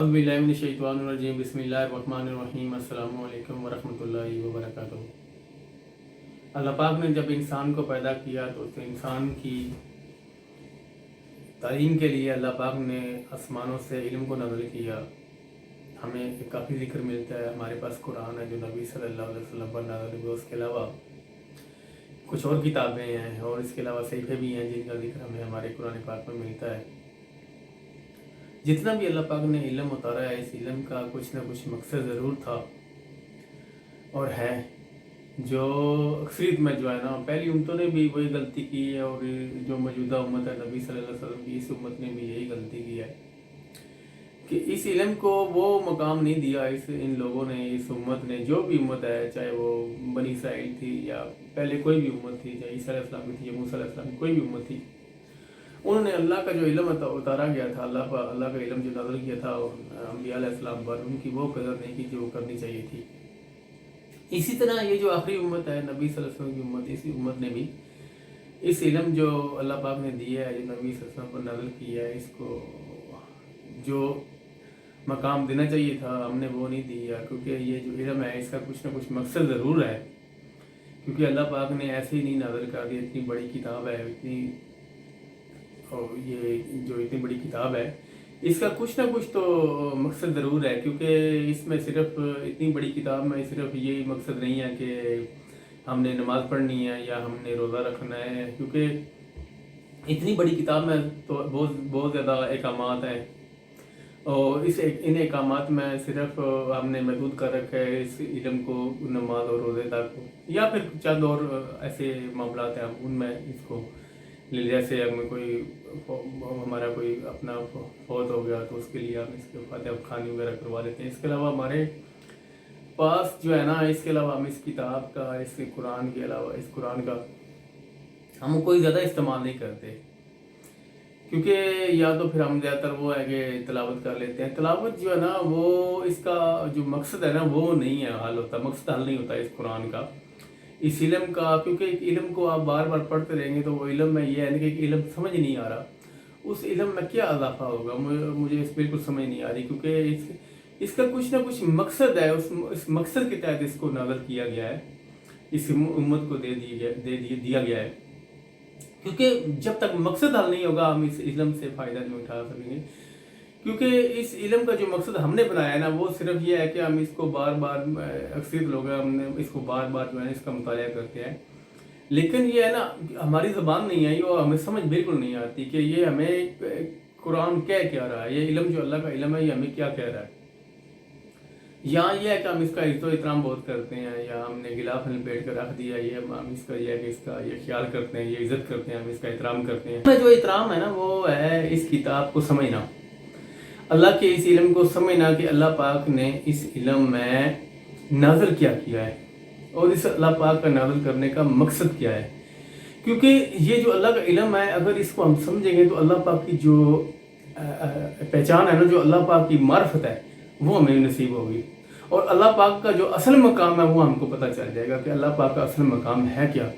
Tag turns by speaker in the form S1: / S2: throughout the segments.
S1: बिस्मिल्लाहिर्रहमानिर्रहीम बिस्मिल्लाहिर्रहमानिर्रहीम अस्सलामु अलैकुम वरहमतुल्लाहि वबरकातुहू। अल्लाह पाक ने जब इंसान को पैदा किया तो उस इंसान की तालीम के लिए अल्लाह पाक ने आसमानों से इल्म को नाज़िल किया। हमें काफ़ी ज़िक्र मिलता है, हमारे पास कुरान है जो नबी सल्लल्लाहु अलैहि वसल्लम पर नाज़िल हुआ। उसके अलावा कुछ और किताबें हैं और इसके अलावा सहीफ़े भी हैं जिनका ज़िक्र हमें हमारे कुरान पाक में मिलता है। जितना भी अल्लाह पाक ने इल्म उतारा है, इस इल्म का कुछ ना कुछ मकसद ज़रूर था और है। जो अक्सरियत में जो है ना, पहली उम्मतों ने भी वही गलती की है और जो मौजूदा उम्मत है नबी सल्लल्लाहु अलैहि वसल्लम की, इस उम्मत ने भी यही गलती की है कि इस इल्म को वो मकाम नहीं दिया। इन लोगों ने, इस उम्मत ने, जो भी उम्मत है, चाहे वो बनी इसराइल थी या पहले कोई भी उम्मत थी, चाहे ईसा अलैहिस्सलाम की थी या मूसा अलैहिस्सलाम की कोई भी उम्मत थी, उन्होंने अल्लाह का जो इल्म उतारा गया था, अल्लाह का इल्म जो नाज़िल किया था अंबिया अलैहिस्सलाम पर, उनकी वो कदर नहीं की जो करनी चाहिए थी। इसी तरह ये जो आखिरी उम्मत है नबी सल्लल्लाहु अलैहि वसल्लम की उम्मत, इसी उम्मत ने भी इस इल्म जो अल्लाह पाक ने दिया है, जो नबी सल्लल्लाहु अलैहि वसल्लम पर नाज़िल किया है, इसको जो मकाम देना चाहिए था हमने वो नहीं दिया। क्योंकि ये जो इल्म है इसका कुछ ना कुछ मकसद ज़रूर है, क्योंकि अल्लाह पाक ने ऐसे ही नहीं नाज़िल कर दिया। इतनी बड़ी किताब है, ये जो इतनी बड़ी किताब है, इसका कुछ ना कुछ तो मकसद ज़रूर है। क्योंकि इसमें सिर्फ इतनी बड़ी किताब में सिर्फ ये मकसद नहीं है कि हमने नमाज़ पढ़नी है या हमने रोज़ा रखना है, क्योंकि इतनी बड़ी किताब में तो बहुत ज़्यादा अहकामात हैं और इन अहकामात में सिर्फ हमने महदूद कर रखा है इस इल्म को नमाज और रोज़े तक, या फिर चंद और ऐसे मामलात हैं उनमें इसको, जैसे हमें हमारा कोई अपना फौत हो गया तो उसके लिए हम इसके फातिहा खानी वगैरह करवा लेते हैं। इसके अलावा हमारे पास जो है ना, इसके अलावा हम इस किताब का, इस कुरान के अलावा इस कुरान का हम कोई ज़्यादा इस्तेमाल नहीं करते, क्योंकि या तो फिर हम ज़्यादातर वो है कि तिलावत कर लेते हैं। तिलावत जो है ना, वो इसका जो मकसद है ना वो नहीं है हल होता, मकसद हल नहीं होता इस कुरान का, इस इल्म का। क्योंकि एक इल्म को आप बार बार पढ़ते रहेंगे तो वो इल्म में ये है ना कि इल्म समझ नहीं आ रहा, उस इल्म में क्या इजाफा होगा, मुझे इस बिल्कुल समझ नहीं आ रही। क्योंकि इसका कुछ ना कुछ मकसद है, उस मकसद के तहत इसको नाज़िल किया गया है, इस उम्मत को दिया गया है। क्योंकि जब तक मकसद हल नहीं होगा हम इस इल्म से फ़ायदा नहीं उठा सकेंगे। क्योंकि इस इल्म का जो मकसद हमने बनाया है ना, वो सिर्फ ये है कि हम इसको बार बार, अक्सर लोग हैं, हमने इसको बार बार जो है इसका मुताला करते हैं, लेकिन ये है ना हमारी ज़बान नहीं आई और हमें समझ बिल्कुल नहीं आती कि ये हमें कुरान क्या रहा है, ये इल्म जो अल्लाह का इल्म है ये हमें क्या कह रहा है। यहाँ ये है कि हम इसका इज़्ज़त एहतराम बहुत करते हैं, या हमने गिलाफ लपेट कर रख दिया, ये हम इसका ये है कि इसका ये ख्याल करते हैं, ये इज़्ज़त करते हैं, हम इसका एहतराम करते हैं। जो एहतराम है ना वो है इस किताब को समझना, अल्लाह के इस इल्म को समझना कि अल्लाह पाक ने इस इल्म में नाज़िल क्या किया है और इस अल्लाह पाक का नाज़िल करने का मकसद क्या है। क्योंकि ये जो अल्लाह का इल्म है, अगर इसको हम समझेंगे तो अल्लाह पाक की जो पहचान है ना, जो अल्लाह पाक की मार्फत है, वो हमें नसीब होगी और अल्लाह पाक का जो असल मकाम है वो हमको पता चल जाएगा कि अल्लाह पाक का असल मकाम है क्या।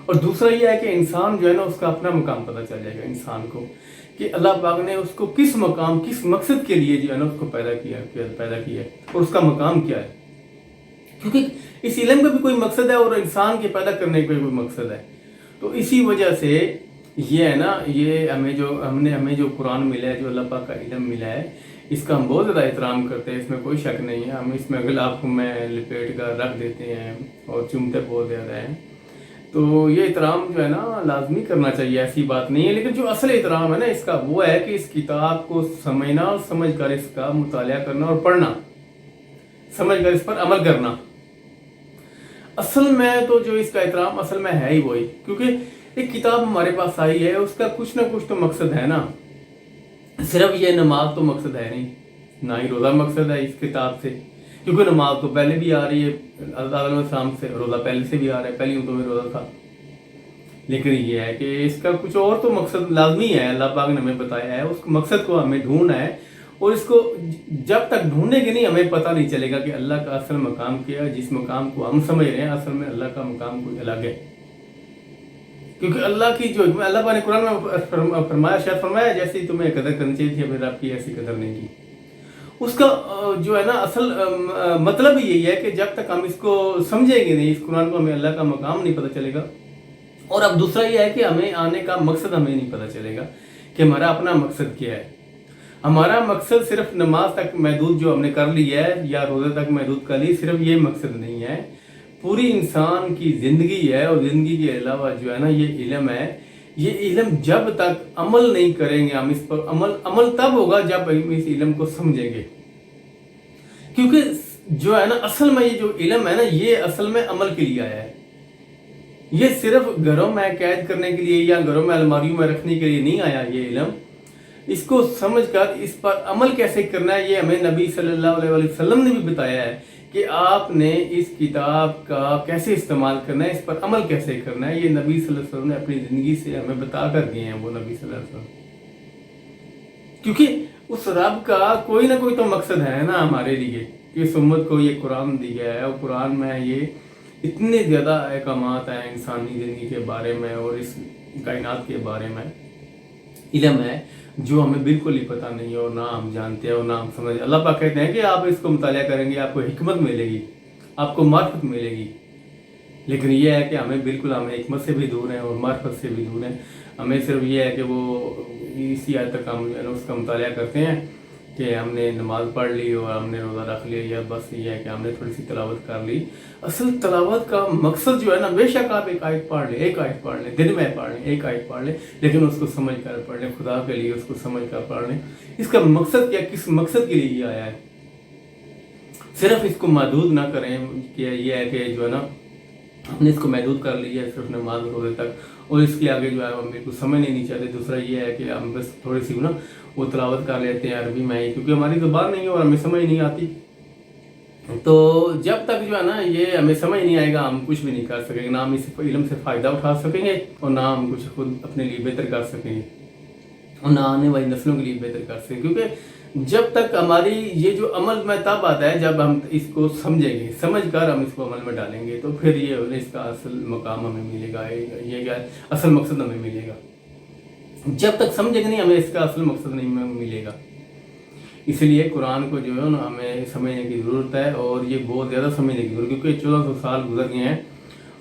S1: और दूसरा ये है कि इंसान जो है ना, उसका अपना मकाम पता चल जाएगा इंसान को कि अल्लाह पाक ने उसको किस मकाम, किस मकसद के लिए जो है ना उसको पैदा किया और उसका मकाम क्या है। क्योंकि इस इल्म का भी कोई मकसद है और इंसान के पैदा करने का भी कोई मकसद है। तो इसी वजह से ये है ना, ये हमें जो कुरान मिला है, जो अल्लाह पाक का इल्म मिला है, इसका हम बहुत ज़्यादा एहतराम करते हैं, इसमें कोई शक नहीं है। हम इसमें गिलाफ में लपेट कर रख देते हैं और चूमते बहुत ज़्यादा हैं। तो ये एहतराम जो है ना लाजमी करना चाहिए, ऐसी बात नहीं है। लेकिन जो असल एहतराम है ना इसका, वो है कि इस किताब को समझना और समझ कर इसका मुताला करना और पढ़ना, समझ कर इस पर अमल करना। असल में तो जो इसका एहतराम असल में है ही वही, क्योंकि एक किताब हमारे पास आई है, उसका कुछ ना कुछ तो मकसद है ना। सिर्फ ये नमाज तो मकसद है नहीं, ना ही रोज़ा मकसद है इस किताब से, क्योंकि नमाज तो पहले भी आ रही है शाम से, रोज़ा पहले से भी आ रहा है, पहली उम्मतों में रोज़ा था। लेकिन ये है कि इसका कुछ और तो मकसद लाजमी है, अल्लाह पाक ने हमें बताया है, उस मकसद को हमें ढूंढना है। और इसको जब तक ढूंढेंगे नहीं, हमें पता नहीं चलेगा कि अल्लाह का असल मकाम क्या है। जिस मकाम को हम समझ रहे हैं, असल में अल्लाह का मकाम कोई अलग है। क्योंकि अल्लाह की जो अल्लाह पाक ने कुरान में फरमाया, शायद फरमाया, जैसे तुम्हें कदर करनी चाहिए थी, फिर आपकी ऐसी कदर नहीं की। اس کا جو ہے نا اصل مطلب ہی یہی ہے کہ جب تک ہم اس کو سمجھیں گے نہیں، اس قرآن کو، ہمیں اللہ کا مقام نہیں پتہ چلے گا۔ اور اب دوسرا یہ ہے کہ ہمیں آنے کا مقصد ہمیں نہیں پتہ چلے گا کہ ہمارا اپنا مقصد کیا ہے۔ ہمارا مقصد صرف نماز تک محدود جو ہم نے کر لی ہے یا روزے تک محدود کر لی، صرف یہ مقصد نہیں ہے، پوری انسان کی زندگی ہے۔ اور زندگی کے علاوہ جو ہے نا یہ علم ہے، یہ علم جب تک عمل نہیں کریں گے ہم اس پر، عمل تب ہوگا جب ہم اس علم کو سمجھیں گے، کیونکہ جو ہے نا اصل میں یہ جو علم ہے نا یہ اصل میں عمل کے لیے آیا ہے۔ یہ صرف گھروں میں قید کرنے کے لیے یا گھروں میں الماریوں میں رکھنے کے لیے نہیں آیا یہ علم۔ اس کو سمجھ کر اس پر عمل کیسے کرنا ہے یہ ہمیں نبی صلی اللہ علیہ وسلم نے بھی بتایا ہے کہ آپ نے اس کتاب کا کیسے استعمال کرنا ہے، اس پر عمل کیسے کرنا ہے۔ یہ نبی صلی اللہ علیہ وسلم نے اپنی زندگی سے ہمیں بتا کر گئے ہیں، وہ نبی صلی اللہ علیہ وسلم، کیونکہ اس رب کا کوئی نہ کوئی تو مقصد ہے نا ہمارے لیے کہ اس امت کو یہ قرآن دیا ہے، اور قرآن میں یہ اتنے زیادہ احکامات ہیں انسانی زندگی کے بارے میں اور اس کائنات کے بارے میں علم ہے جو ہمیں بالکل ہی پتہ نہیں ہے، اور نہ ہم جانتے ہیں اور نہ ہم سمجھ۔ اللہ پاک کہتے ہیں کہ آپ اس کو مطالعہ کریں گے، آپ کو حکمت ملے گی، آپ کو معرفت ملے گی، لیکن یہ ہے کہ ہمیں حکمت سے بھی دور ہیں اور معرفت سے بھی دور ہیں۔ ہمیں صرف یہ ہے کہ وہ اسی حد تک ہم اس کا مطالعہ کرتے ہیں کہ ہم نے نماز پڑھ لی اور ہم نے روزہ رکھ لیا، یا بس یہ ہے کہ ہم نے تھوڑی سی تلاوت کر لی۔ اصل تلاوت کا مقصد جو ہے نا، بے شک آپ ایک آیت پڑھ لیں، دن میں پڑھ لیں، ایک آیت پڑھ لیں، لیکن اس کو سمجھ کر پڑھ لیں، خدا کے لیے اس کو سمجھ کر پڑھ لیں۔ اس کا مقصد کیا، کس مقصد کے لیے یہ آیا ہے؟ صرف اس کو محدود نہ کریں کہ یہ ہے کہ جو ہے نا ہم نے اس کو محدود کر لیا ہے صرف نماز روزے تک، اور اس کے آگے جو ہے ہم بالکل سمجھ نہیں چاہتے۔ دوسرا یہ ہے کہ ہم بس تھوڑی سی نا وہ تلاوت کر لیتے ہیں عربی میں ہی، کیونکہ ہماری زبان نہیں ہے اور ہمیں سمجھ نہیں آتی۔ تو جب تک جو ہے نا یہ ہمیں سمجھ نہیں آئے گا ہم کچھ بھی نہیں کر سکیں گے، نہ ہم اس علم سے فائدہ اٹھا سکیں گے اور نہ ہم کچھ خود اپنے لیے بہتر کر سکیں گے اور نہ آنے والی نسلوں کے لیے بہتر کر سکیں گے، کیونکہ جب تک ہماری یہ جو عمل میں تب آتا ہے جب ہم اس کو سمجھیں گے، سمجھ کر ہم اس کو عمل میں ڈالیں گے، تو پھر یہ اس کا اصل مقام ہمیں ملے گا، یہ کیا اصل مقصد ہمیں ملے گا۔ جب تک سمجھیں گے نہیں ہمیں اس کا اصل مقصد نہیں ملے گا۔ اس لیے قرآن کو جو ہے نا ہمیں سمجھنے کی ضرورت ہے، اور یہ بہت زیادہ سمجھنے کی ضرورت ہے، کیونکہ 1400 سال گزر گئے ہیں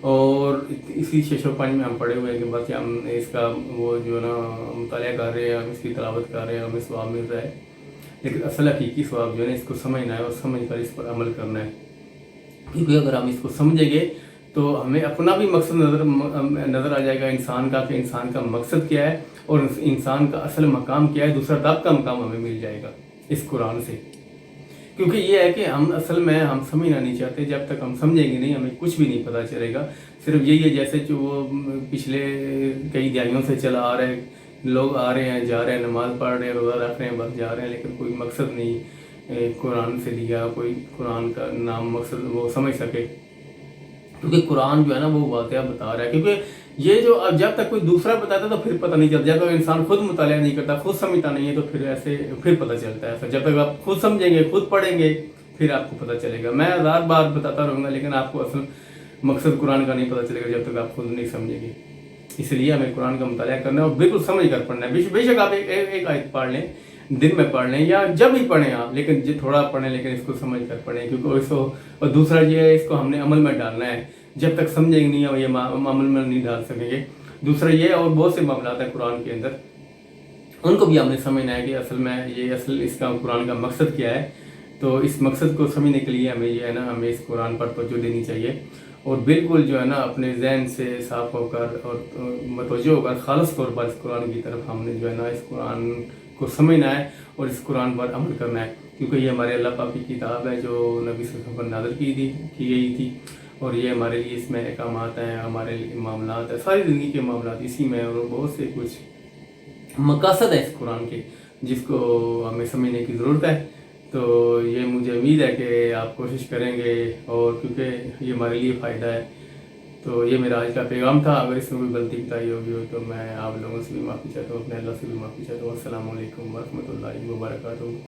S1: اور اسی 605 میں ہم پڑھے ہوئے ہیں کہ بس ہم اس کا وہ جو ہے نا مطالعہ کر رہے ہیں، ہم اس کی تلاوت کر رہے ہیں، ہمیں ثواب مل رہا ہے، لیکن اصل حقیقی ثواب جو ہے نا اس کو سمجھنا ہے اور سمجھ کر اس پر عمل کرنا ہے، کیونکہ اگر ہم اس کو سمجھیں گے تو ہمیں اپنا بھی مقصد نظر آ جائے گا انسان کا، کہ انسان کا مقصد کیا ہے اور انسان کا اصل مقام کیا ہے، دوسرا رب کا مقام ہمیں مل جائے گا اس قرآن سے۔ کیونکہ یہ ہے کہ ہم اصل میں ہم سمجھنا نہیں چاہتے، جب تک ہم سمجھیں گے نہیں ہمیں کچھ بھی نہیں پتہ چلے گا۔ صرف یہی ہے جیسے جو وہ پچھلے کئی دہائیوں سے چلا آ رہا ہے، لوگ آ رہے ہیں جا رہے ہیں، نماز پڑھ رہے ہیں، روزہ رکھ رہے ہیں، بس جا رہے ہیں، لیکن کوئی مقصد نہیں قرآن سے لیا، کوئی قرآن کا نام مقصد وہ سمجھ سکے، کیونکہ قرآن جو ہے نا وہ واقعہ بتا رہا ہے۔ کیونکہ یہ جو جب تک کوئی دوسرا بتاتا ہے تو پھر پتہ نہیں چلتا، جب تک انسان خود مطالعہ نہیں کرتا، خود سمجھتا نہیں ہے، تو پھر پتہ چلتا ہے ایسا۔ جب تک آپ خود سمجھیں گے، خود پڑھیں گے، پھر آپ کو پتہ چلے گا۔ میں 1000 بار بتاتا رہوں گا لیکن آپ کو اصل مقصد قرآن کا نہیں پتہ چلے گا جب تک آپ خود نہیں سمجھیں گے۔ اس لیے ہمیں قرآن کا مطالعہ کرنا ہے اور بالکل سمجھ کر پڑھنا ہے۔ بے شک آپ ایک آیت پڑھ لیں، دن میں پڑھ لیں یا جب ہی پڑھیں آپ، لیکن تھوڑا پڑھیں لیکن اس کو سمجھ کر پڑھیں، کیونکہ اس کو، اور دوسرا یہ ہے اس کو ہم نے عمل میں ڈالنا ہے۔ جب تک سمجھیں گے نہیں یہ عمل میں نہیں ڈال سکیں گے۔ دوسرا یہ اور بہت سے معاملات ہیں قرآن کے اندر، ان کو بھی ہم نے سمجھنا ہے کہ اصل میں یہ اس کا قرآن کا مقصد کیا ہے۔ تو اس مقصد کو سمجھنے کے لیے ہمیں یہ ہے نا ہمیں اس قرآن پر توجہ دینی چاہیے، اور بالکل جو ہے نا اپنے ذہن سے صاف ہو کر اور متوجہ ہو کر خالص طور پر اس قرآن کی طرف ہم نے جو ہے نا اس قرآن کو سمجھنا ہے اور اس قرآن پر عمل کرنا ہے، کیونکہ یہ ہمارے اللہ پاک کی کتاب ہے جو نبی صلی اللہ علیہ وسلم پر نازل کی گئی تھی، اور یہ ہمارے لیے اس میں احکامات ہیں، ہمارے معاملات ہیں، ساری زندگی کے معاملات اسی میں، اور بہت سے کچھ مقاصد ہیں اس قرآن کے جس کو ہمیں سمجھنے کی ضرورت ہے۔ تو یہ مجھے امید ہے کہ آپ کوشش کریں گے، اور کیونکہ یہ ہمارے لیے فائدہ ہے۔ تو یہ میرا آج کا پیغام تھا، اگر اس میں کوئی غلطی بتائی ہوگی ہو تو میں آپ لوگوں سے بھی معافی چاہتا ہوں، اپنے اللہ سے بھی معافی چاہتا ہوں۔ السلام علیکم ورحمۃ اللہ وبرکاتہ۔